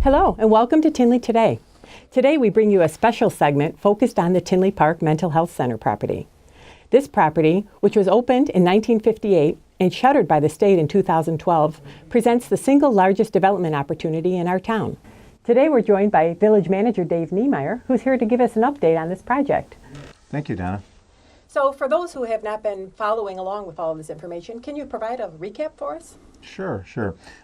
Hello, and welcome to Tinley Today. Today we bring you a special segment focused on the Tinley Park Mental Health Center property. This property, which was opened in 1958 and shuttered by the state in 2012, presents the single largest development opportunity in our town. Today we're joined by Village Manager Dave Niemeyer, who's here to give us an update on this project. Thank you, Donna. So for those who have not been following along with all of this information, can you provide a recap for us? Sure.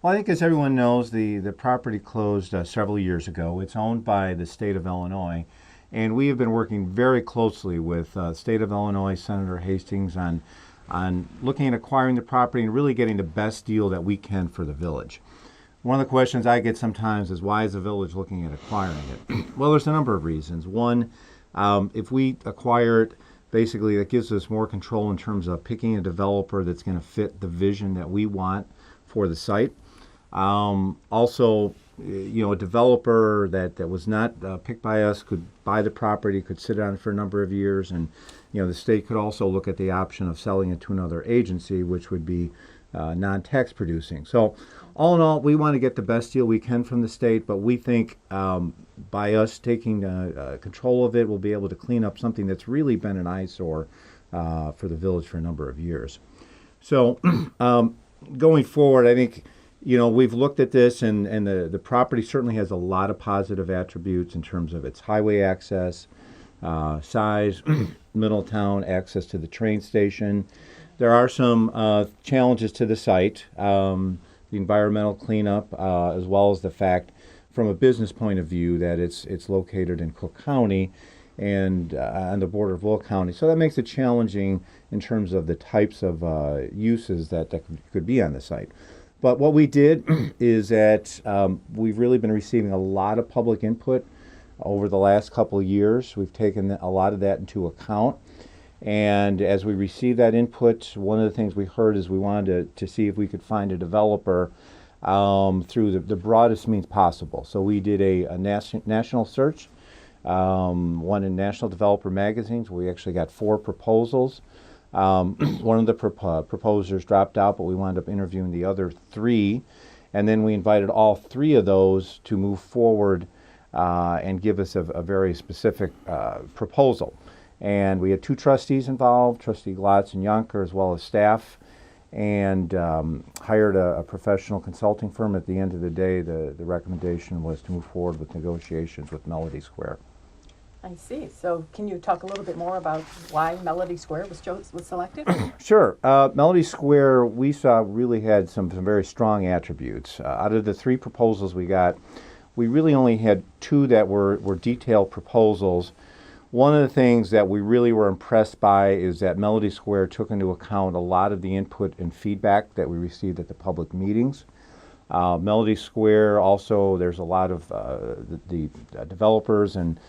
Well, I think as everyone knows, the property closed several years ago. It's owned by the state of Illinois, and we have been working very closely with state of Illinois Senator Hastings on looking at acquiring the property and really getting the best deal that we can for the village. One of the questions I get sometimes is, why is the village looking at acquiring it? Well, there's a number of reasons. One, if we acquire it, basically that gives us more control in terms of picking a developer that's going to fit the vision that we want for the site. Also, a developer that was not picked by us could buy the property, could sit on it for a number of years, and the state could also look at the option of selling it to another agency, which would be non-tax producing. So all in all, we want to get the best deal we can from the state, but we think by us taking control of it, we'll be able to clean up something that's really been an eyesore for the village for a number of years. So going forward, I think we've looked at this, and the property certainly has a lot of positive attributes in terms of its highway access, size, Middletown, access to the train station. There are some challenges to the site, the environmental cleanup, as well as the fact, from a business point of view, that it's located in Cook County and on the border of Will County. So that makes it challenging in terms of the types of uses that could be on the site. But what we did is that we've really been receiving a lot of public input over the last couple of years. We've taken a lot of that into account. And as we received that input, one of the things we heard is we wanted to see if we could find a developer through the broadest means possible. So we did a national search, one in National Developer magazines. We actually got 4 proposals. One of the proposers dropped out, but we wound up interviewing the other 3. And then we invited all 3 of those to move forward and give us a very specific proposal. And we had 2 trustees involved, Trustee Glotz and Yonker, as well as staff, and hired a professional consulting firm. At the end of the day, the recommendation was to move forward with negotiations with Melody Square. I see. So can you talk a little bit more about why Melody Square was selected? Sure. Melody Square, we saw, really had some very strong attributes. Out of the 3 proposals we got, we really only had 2 that were detailed proposals. One of the things that we really were impressed by is that Melody Square took into account a lot of the input and feedback that we received at the public meetings. Melody Square also, there's a lot of the developers and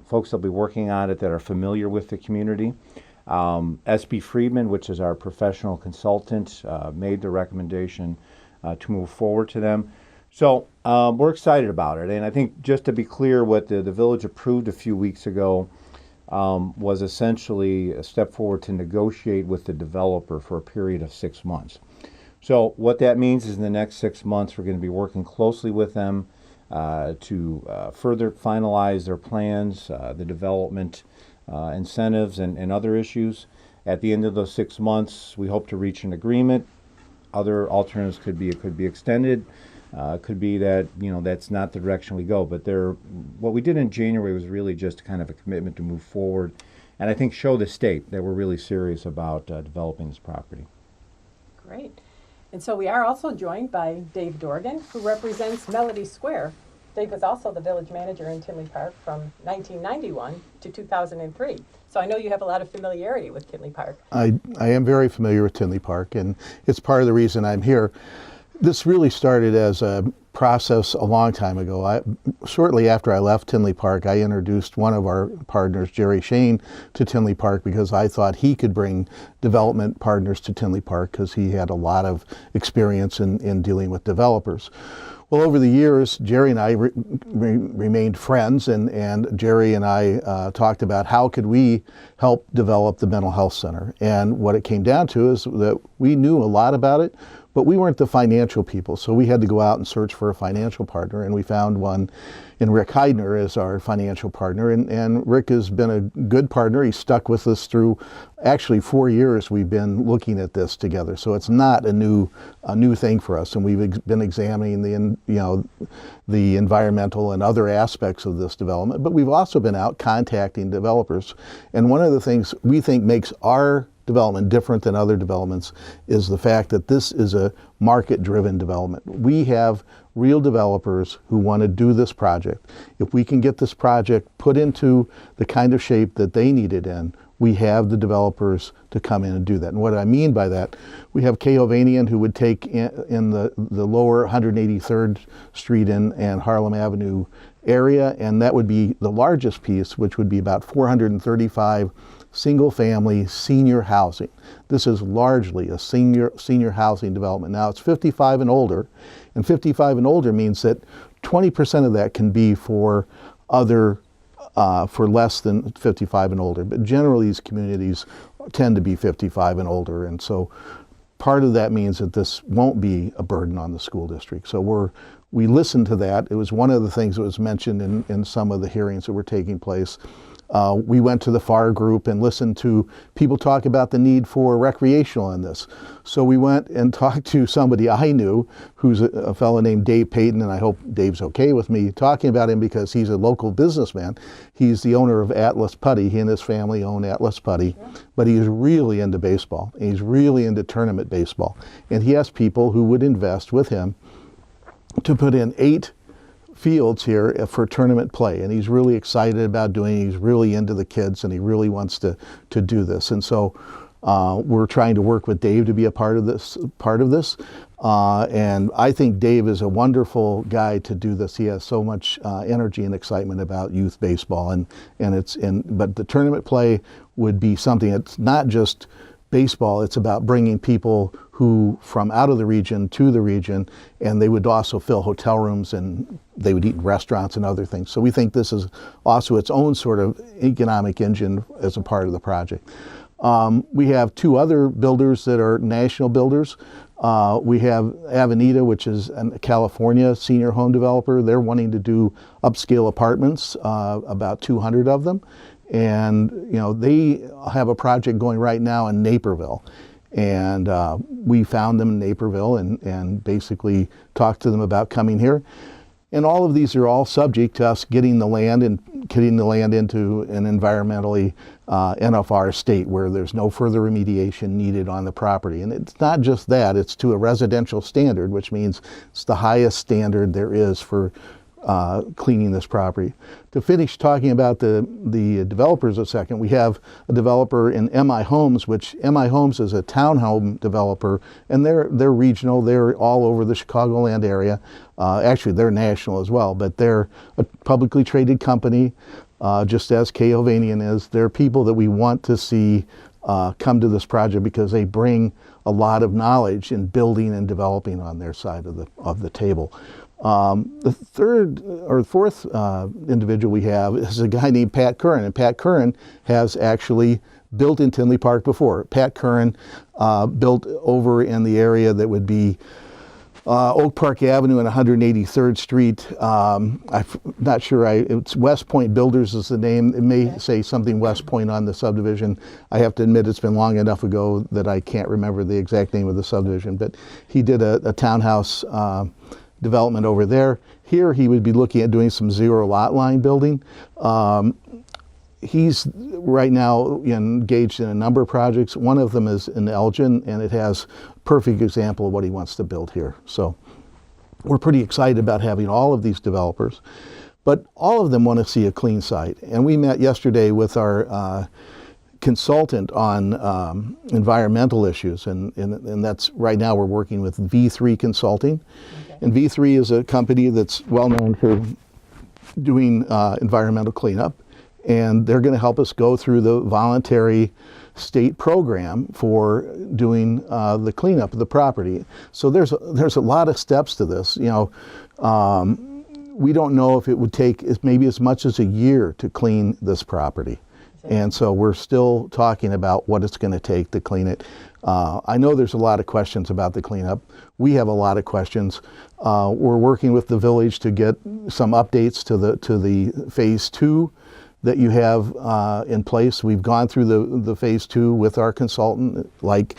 folks that'll be working on it that are familiar with the community. SB Friedman, which is our professional consultant, made the recommendation to move forward to them. So we're excited about it. And I think, just to be clear, what the village approved a few weeks ago was essentially a step forward to negotiate with the developer for a period of 6 months. So what that means is in the next 6 months, we're going to be working closely with them to further finalize their plans, the development incentives, and other issues. At the end of those 6 months, we hope to reach an agreement. Other alternatives could be extended. Could be that that's not the direction we go. But what we did in January was really just kind of a commitment to move forward, and I think show the state that we're really serious about developing this property. Great. And so we are also joined by Dave Dorgan, who represents Melody Square. Dave was also the village manager in Tinley Park from 1991 to 2003. So I know you have a lot of familiarity with Tinley Park. I am very familiar with Tinley Park, and it's part of the reason I'm here. This really started as a process a long time ago. Shortly after I left Tinley Park, I introduced one of our partners, Jerry Shane, to Tinley Park because I thought he could bring development partners to Tinley Park because he had a lot of experience in dealing with developers. Well, over the years, Jerry and I remained friends, and Jerry and I talked about how could we help develop the mental health center. And what it came down to is that we knew a lot about it, but we weren't the financial people, so we had to go out and search for a financial partner, and we found one in Rick Heidner as our financial partner, and Rick has been a good partner. He's stuck with us through actually 4 years we've been looking at this together, so it's not a new thing for us, and we've been examining the environmental and other aspects of this development, but we've also been out contacting developers, and one of the things we think makes our development different than other developments is the fact that this is a market-driven development. We have real developers who want to do this project. If we can get this project put into the kind of shape that they need it in, we have the developers to come in and do that. And what I mean by that, we have K. Hovanian, who would take in the lower 183rd Street and Harlem Avenue area, and that would be the largest piece, which would be about 435 single-family senior housing. This is largely a senior housing development. Now it's 55 and older, and 55 and older means that 20% of that can be for less than 55 and older. But generally these communities tend to be 55 and older, and so part of that means that this won't be a burden on the school district. So we listened to that. It was one of the things that was mentioned in some of the hearings that were taking place. We went to the FAR group and listened to people talk about the need for recreational in this. So we went and talked to somebody I knew, who's a fellow named Dave Payton, and I hope Dave's okay with me talking about him because he's a local businessman. He's the owner of Atlas Putty. He and his family own Atlas Putty, but he's really into baseball. He's really into tournament baseball. And he has people who would invest with him to put in 8 fields here for tournament play, and he's really excited about doing it. He's really into the kids, and he really wants to do this. And so we're trying to work with Dave to be a part of this. And I think Dave is a wonderful guy to do this. He has so much energy and excitement about youth baseball, but the tournament play would be something that's not just baseball. It's about bringing people who from out of the region to the region, and they would also fill hotel rooms and they would eat in restaurants and other things. So we think this is also its own sort of economic engine as a part of the project. We have 2 other builders that are national builders. We have Avenida, which is a California senior home developer. They're wanting to do upscale apartments, about 200 of them. And they have a project going right now in Naperville, and we found them in Naperville and basically talked to them about coming here. And all of these are all subject to us getting the land into an environmentally NFR state where there's no further remediation needed on the property. And it's not just that; it's to a residential standard, which means it's the highest standard there is for cleaning this property. To finish talking about the developers a second, we have a developer in MI Homes, which MI Homes is a townhome developer, and they're regional. They're all over the Chicagoland area. Actually, they're national as well, but they're a publicly traded company, just as K. Hovanian is. They're people that we want to see come to this project because they bring a lot of knowledge in building and developing on their side of the table. The third or fourth individual we have is a guy named Pat Curran, and Pat Curran has actually built in Tinley Park before. Pat Curran built over in the area that would be Oak Park Avenue and 183rd Street. I'm not sure, it's West Point Builders is the name. It may say something West Point on the subdivision. I have to admit it's been long enough ago that I can't remember the exact name of the subdivision, but he did a townhouse development over there. Here he would be looking at doing some zero lot line building. He's right now engaged in a number of projects. One of them is in Elgin, and it has a perfect example of what he wants to build here. So we're pretty excited about having all of these developers, but all of them want to see a clean site. And we met yesterday with our consultant on environmental issues, and that's right now we're working with V3 Consulting. And V3 is a company that's well known for doing environmental cleanup, and they're going to help us go through the voluntary state program for doing the cleanup of the property. So there's a lot of steps to this. We don't know if it would take maybe as much as a year to clean this property. And so we're still talking about what it's going to take to clean it. I know there's a lot of questions about the cleanup. We have a lot of questions. We're working with the village to get some updates to the phase 2 that you have in place. We've gone through the phase 2 with our consultant, like,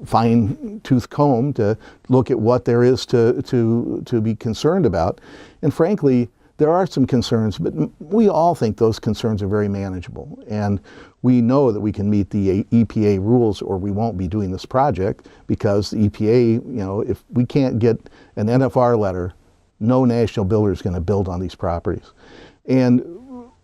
fine tooth comb to look at what there is to be concerned about. And frankly, there are some concerns, but we all think those concerns are very manageable. And we know that we can meet the EPA rules or we won't be doing this project, because the EPA, if we can't get an NFR letter, no national builder is going to build on these properties. And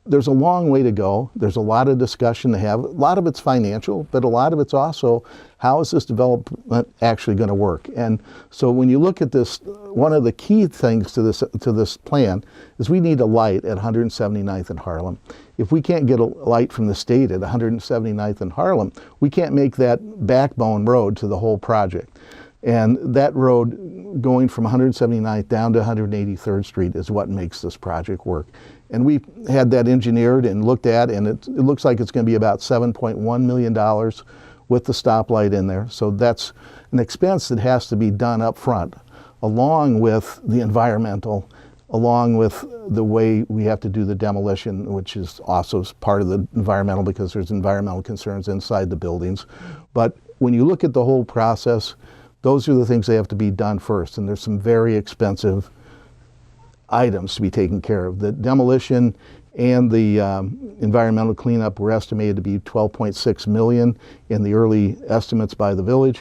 there's a long way to go. There's a lot of discussion to have. A lot of it's financial, but a lot of it's also, how is this development actually going to work? And so when you look at this, one of the key things to this plan is we need a light at 179th and Harlem. If we can't get a light from the state at 179th and Harlem, we can't make that backbone road to the whole project. And that road going from 179th down to 183rd Street is what makes this project work. And we've had that engineered and looked at, and it looks like it's going to be about $7.1 million with the stoplight in there. So that's an expense that has to be done up front, along with the environmental, along with the way we have to do the demolition, which is also part of the environmental, because there's environmental concerns inside the buildings. But when you look at the whole process, those are the things that have to be done first, and there's some very expensive items to be taken care of. The demolition and the environmental cleanup were estimated to be $12.6 million in the early estimates by the village.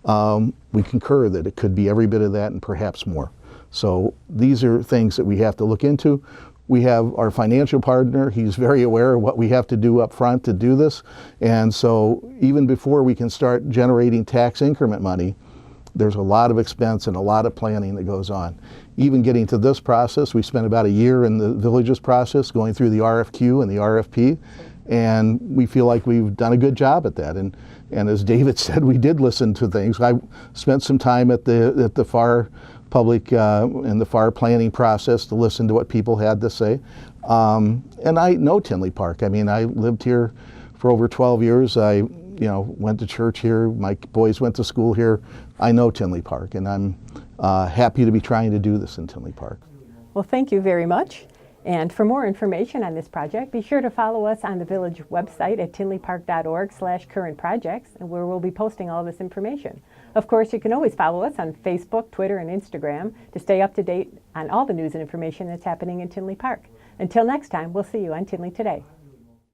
We concur that it could be every bit of that and perhaps more. So these are things that we have to look into. We have our financial partner. He's very aware of what we have to do up front to do this. And so even before we can start generating tax increment money, there's a lot of expense and a lot of planning that goes on. Even getting to this process, we spent about a year in the village's process going through the RFQ and the RFP, and we feel like we've done a good job at that. And as David said, we did listen to things. I spent some time at the FAR public and the FAR planning process to listen to what people had to say. And I know Tinley Park. I mean, I lived here for over 12 years. I went to church here. My boys went to school here. I know Tinley Park, and I'm happy to be trying to do this in Tinley Park. Well, thank you very much. And for more information on this project, be sure to follow us on the village website at tinleypark.org/current projects, and where we'll be posting all this information. Of course, you can always follow us on Facebook, Twitter, and Instagram to stay up to date on all the news and information that's happening in Tinley Park. Until next time, we'll see you on Tinley Today.